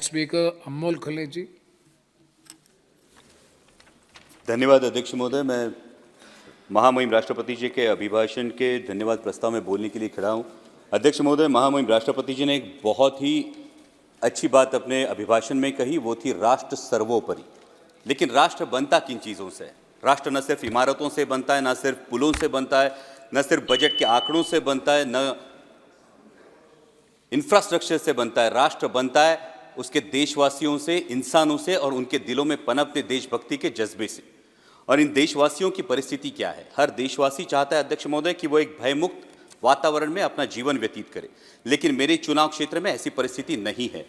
Next speaker, Amol Khaleji. धन्यवाद अध्यक्ष महोदय। मैं महामहिम राष्ट्रपति जी के अभिभाषण के धन्यवाद प्रस्ताव में बोलने के लिए खड़ा हूं। अध्यक्ष महोदय, महामहिम राष्ट्रपति जी ने एक बहुत ही अच्छी बात अपने अभिभाषण में कही, वो थी राष्ट्र सर्वोपरि। लेकिन राष्ट्र बनता किन चीज़ों से? राष्ट्र न सिर्फ इमारतों से बनता है, न सिर्फ पुलों से बनता है, न सिर्फ बजट के आंकड़ों से बनता है, न इंफ्रास्ट्रक्चर से बनता है। राष्ट्र बनता है उसके देशवासियों से, इंसानों से और उनके दिलों में पनपते देशभक्ति के जज्बे से। और इन देशवासियों की परिस्थिति क्या है? हर देशवासी चाहता है अध्यक्ष महोदय कि वो एक भयमुक्त वातावरण में अपना जीवन व्यतीत करे, लेकिन मेरे चुनाव क्षेत्र में ऐसी परिस्थिति नहीं है।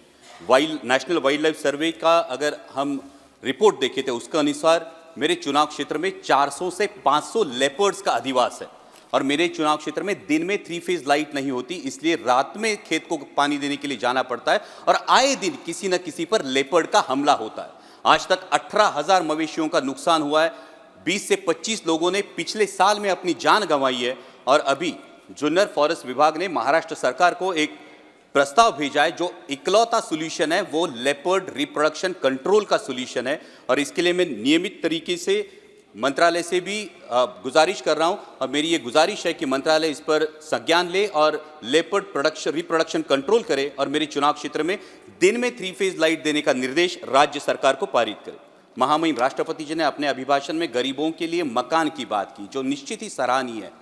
नेशनल वाइल्ड लाइफ सर्वे का अगर हम रिपोर्ट देखें तो उसके अनुसार मेरे चुनाव क्षेत्र में 400 से 500 लेपर्ड्स का अधिवास है। और मेरे चुनाव क्षेत्र में दिन में 3 फेज लाइट नहीं होती, इसलिए रात में खेत को पानी देने के लिए जाना पड़ता है और आए दिन किसी न किसी पर लेपर्ड का हमला होता है। आज तक 18,000 मवेशियों का नुकसान हुआ है। 20 से 25 लोगों ने पिछले साल में अपनी जान गंवाई है। और अभी जुन्नर फॉरेस्ट विभाग ने महाराष्ट्र सरकार को एक प्रस्ताव भेजा है, जो इकलौता सोल्यूशन है वो लेपर्ड रिप्रोडक्शन कंट्रोल का सोल्यूशन है। और इसके लिए मैं नियमित तरीके से मंत्रालय से भी गुजारिश कर रहा हूं और मेरी ये गुजारिश है कि मंत्रालय इस पर संज्ञान ले और लेपर्ड रिप्रोडक्शन कंट्रोल करे और मेरे चुनाव क्षेत्र में दिन में 3 फेज लाइट देने का निर्देश राज्य सरकार को पारित करे। महामहिम राष्ट्रपति जी ने अपने अभिभाषण में गरीबों के लिए मकान की बात की, जो निश्चित ही सराहनीय है।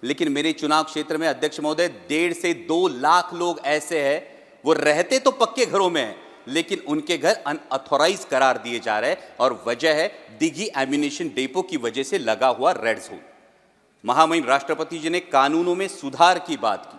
लेकिन मेरे चुनाव क्षेत्र में अध्यक्ष महोदय 1.5 से 2 लाख लोग ऐसे हैं, वो रहते तो पक्के घरों में हैं लेकिन उनके घर अनऑथोराइज करार दिए जा रहे हैं। और वजह है दिघी एम्यूनिशन डेपो की वजह से लगा हुआ रेड जोन। महामहिम राष्ट्रपति जी ने कानूनों में सुधार की बात की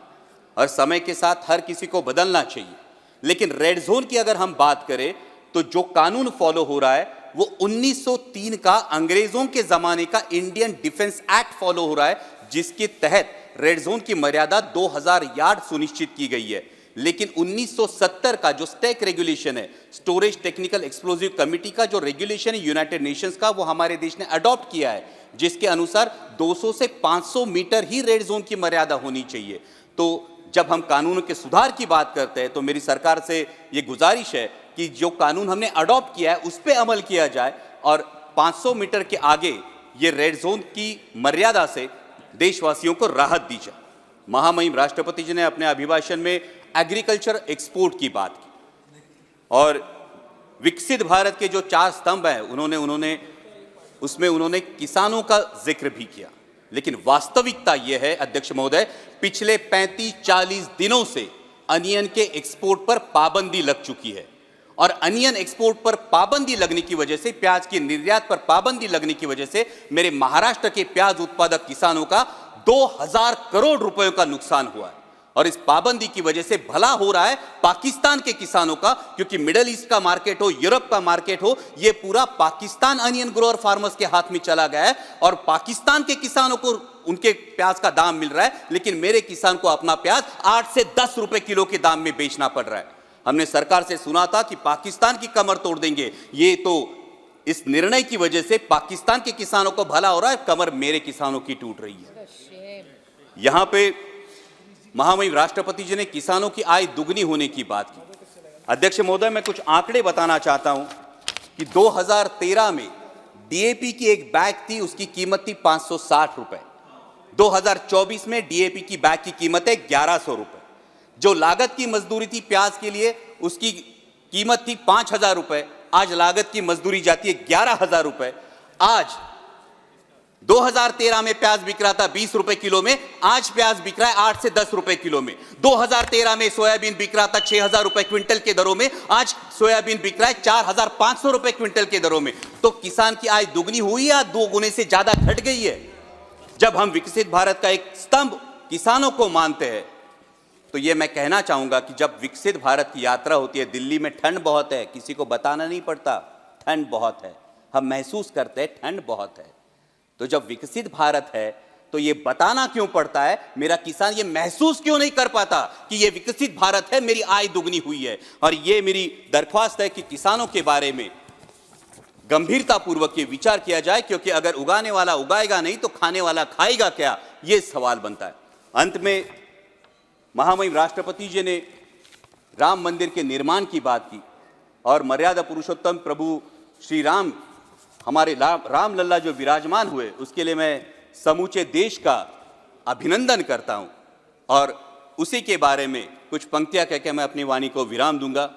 और समय के साथ हर किसी को बदलना चाहिए। लेकिन रेड जोन की अगर हम बात करें तो जो कानून फॉलो हो रहा है वो 1903 का अंग्रेजों के जमाने का इंडियन डिफेंस एक्ट फॉलो हो रहा है, जिसके तहत रेड जोन की मर्यादा 2000 यार्ड सुनिश्चित की गई है। लेकिन 1970 का जो स्टैक रेगुलेशन है, स्टोरेज टेक्निकल एक्सप्लोजिव कमिटी का जो रेगुलेशन है यूनाइटेड नेशंस का, वो हमारे देश ने अडॉप्ट किया है, जिसके अनुसार 200 से 500 मीटर ही रेड जोन की मर्यादा होनी चाहिए। तो जब हम कानून के सुधार की बात करते हैं तो मेरी सरकार से ये गुजारिश है कि जो कानून हमने अडॉप्ट किया है उस पर अमल किया जाए और 500 मीटर के आगे ये रेड जोन की मर्यादा से देशवासियों को राहत दी जाए। महामहिम राष्ट्रपति जी ने अपने अभिभाषण में एग्रीकल्चर एक्सपोर्ट की बात की और विकसित भारत के जो 4 स्तंभ हैं उन्होंने किसानों का जिक्र भी किया। लेकिन वास्तविकता यह है अध्यक्ष महोदय, पिछले 35-40 दिनों से अनियन के एक्सपोर्ट पर पाबंदी लग चुकी है और अनियन एक्सपोर्ट पर पाबंदी लगने की वजह से, प्याज के निर्यात पर पाबंदी लगने की वजह से मेरे महाराष्ट्र के प्याज उत्पादक किसानों का 2000 करोड़ रुपयों का नुकसान हुआ है। और इस पाबंदी की वजह से भला हो रहा है पाकिस्तान के किसानों का, क्योंकि मिडिल ईस्ट का मार्केट हो, यूरोप का मार्केट हो, ये पूरा पाकिस्तान अनियन ग्रोअर फार्मर्स के हाथ में चला गया है और पाकिस्तान के किसानों को उनके प्याज का दाम मिल रहा है, लेकिन मेरे किसान को अपना प्याज 8 से 10 रुपए किलो के दाम में बेचना पड़ रहा है। हमने सरकार से सुना था कि पाकिस्तान की कमर तोड़ देंगे, ये तो इस निर्णय की वजह से पाकिस्तान के किसानों को भला हो रहा है, कमर मेरे किसानों की टूट रही है। यहां पे महामहिम राष्ट्रपति जी ने किसानों की आय दुगनी होने की बात की। अध्यक्ष महोदय, मैं कुछ आंकड़े बताना चाहता हूं कि 2013 में डीएपी की एक बैग थी, उसकी कीमत थी 560 रुपए। 2024 में डीएपी की बैग की कीमत है 1100 रुपए। जो लागत की मजदूरी थी प्याज के लिए, उसकी कीमत थी 5000 रुपए, आज लागत की मजदूरी जाती है 11,000 रुपए। आज 2013 में प्याज बिक रहा था 20 रुपए किलो में, आज प्याज बिक रहा है 8 से 10 रुपए किलो में। 2013 में सोयाबीन बिक रहा था 6000 रुपए क्विंटल के दरों में, आज सोयाबीन बिक रहा है 4500 रुपए क्विंटल के दरों में। तो किसान की आय दुगनी हुई या 2 गुने से ज्यादा घट गई है? जब हम विकसित भारत का एक स्तंभ किसानों को मानते हैं तो ये मैं कहना चाहूंगा कि जब विकसित भारत की यात्रा होती है, दिल्ली में ठंड बहुत है, किसी को बताना नहीं पड़ता, ठंड बहुत है, हम महसूस करते हैं ठंड बहुत है। तो जब विकसित भारत है तो ये बताना क्यों पड़ता है, मेरा किसान ये महसूस क्यों नहीं कर पाता कि ये विकसित भारत है, मेरी आय दुगनी हुई है? और ये मेरी दरख्वास्त है कि किसानों के बारे में गंभीरता पूर्वक ये विचार किया जाए, क्योंकि अगर उगाने वाला उगाएगा नहीं तो खाने वाला खाएगा क्या, ये सवाल बनता है। अंत में महामहिम राष्ट्रपति जी ने राम मंदिर के निर्माण की बात की और मर्यादा पुरुषोत्तम प्रभु श्री राम, हमारे राम लल्ला जो विराजमान हुए, उसके लिए मैं समूचे देश का अभिनंदन करता हूं। और उसी के बारे में कुछ पंक्तियां कहकर मैं अपनी वाणी को विराम दूंगा।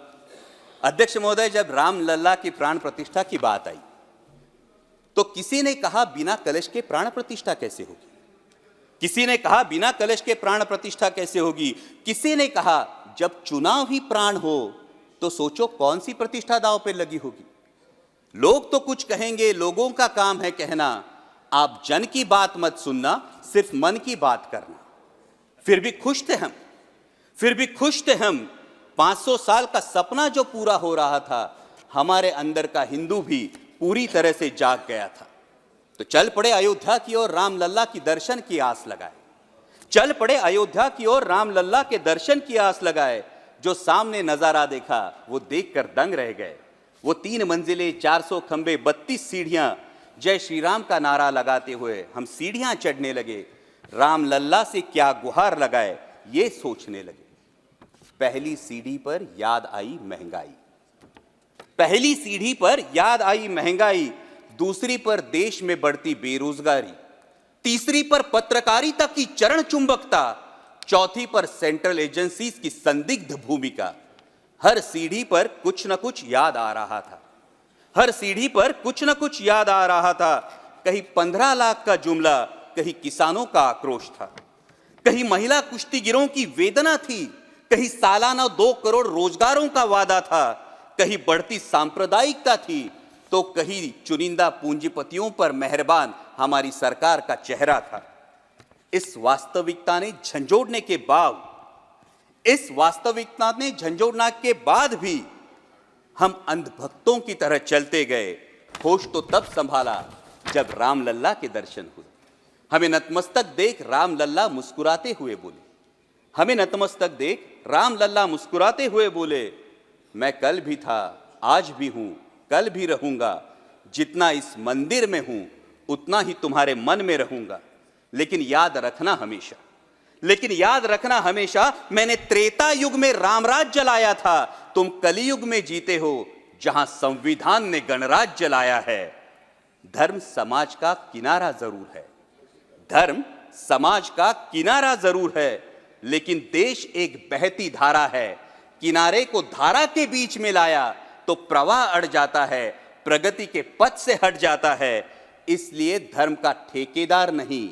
अध्यक्ष महोदय, जब राम लल्ला की प्राण प्रतिष्ठा की बात आई तो किसी ने कहा बिना कलश के प्राण प्रतिष्ठा कैसे होगी, किसी ने कहा बिना कलश के प्राण प्रतिष्ठा कैसे होगी, किसी ने कहा जब चुनाव ही प्राण हो तो सोचो कौन सी प्रतिष्ठा दांव पे लगी होगी। लोग तो कुछ कहेंगे, लोगों का काम है कहना, आप जन की बात मत सुनना, सिर्फ मन की बात करना। फिर भी खुश थे हम, फिर भी खुश थे हम। 500 साल का सपना जो पूरा हो रहा था, हमारे अंदर का हिंदू भी पूरी तरह से जाग गया था। तो चल पड़े अयोध्या की ओर, राम लल्ला की दर्शन की आस लगाए। चल पड़े अयोध्या की ओर, राम लल्ला के दर्शन की आस लगाए। जो सामने नजारा देखा वो देखकर दंग रह गए। वो 3 मंजिलें, 400 खंबे, 32 सीढ़ियां, जय श्री राम का नारा लगाते हुए हम सीढ़ियां चढ़ने लगे। राम लल्ला से क्या गुहार लगाए ये सोचने लगे। पहली सीढ़ी पर याद आई महंगाई, पहली सीढ़ी पर याद आई महंगाई, दूसरी पर देश में बढ़ती बेरोजगारी, तीसरी पर पत्रकारिता की चरण चुंबकता, चौथी पर सेंट्रल एजेंसीज की संदिग्ध भूमिका। हर सीढ़ी पर कुछ न कुछ याद आ रहा था, हर सीढ़ी पर कुछ न कुछ याद आ रहा था। कहीं 15 लाख का जुमला, कहीं किसानों का आक्रोश था, कहीं महिला कुश्तीगिरों की वेदना थी, कहीं सालाना 2 करोड़ रोजगारों का वादा था, कहीं बढ़ती सांप्रदायिकता थी, तो कहीं चुनिंदा पूंजीपतियों पर मेहरबान हमारी सरकार का चेहरा था। इस वास्तविकता ने झंझोड़ने के बाद, इस वास्तविकता ने झंझोड़ना के बाद भी हम अंधभक्तों की तरह चलते गए। होश तो तब संभाला जब राम लल्ला के दर्शन हुए। हमें नतमस्तक देख राम लल्ला मुस्कुराते हुए बोले, हमें नतमस्तक देख राम लल्ला मुस्कुराते हुए बोले, मैं कल भी था, आज भी हूं, कल भी रहूंगा। जितना इस मंदिर में हूं उतना ही तुम्हारे मन में रहूंगा। लेकिन याद रखना हमेशा, लेकिन याद रखना हमेशा, मैंने त्रेता युग में रामराज जलाया था, तुम कलियुग में जीते हो जहां संविधान ने गणराज जलाया है। धर्म समाज का किनारा जरूर है, धर्म समाज का किनारा जरूर है, लेकिन देश एक बहती धारा है। किनारे को धारा के बीच में लाया तो प्रवाह अड़ जाता है, प्रगति के पथ से हट जाता है। इसलिए धर्म का ठेकेदार नहीं,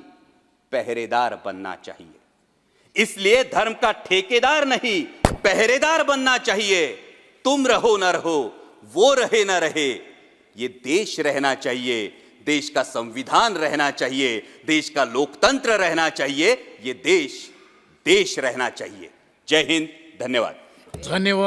पहरेदार बनना चाहिए। इसलिए धर्म का ठेकेदार नहीं, पहरेदार बनना चाहिए। तुम रहो न रहो, वो रहे न रहे, ये देश रहना चाहिए, देश का संविधान रहना चाहिए, देश का लोकतंत्र रहना चाहिए, ये देश रहना चाहिए। जय हिंद, धन्यवाद। धन्यवाद।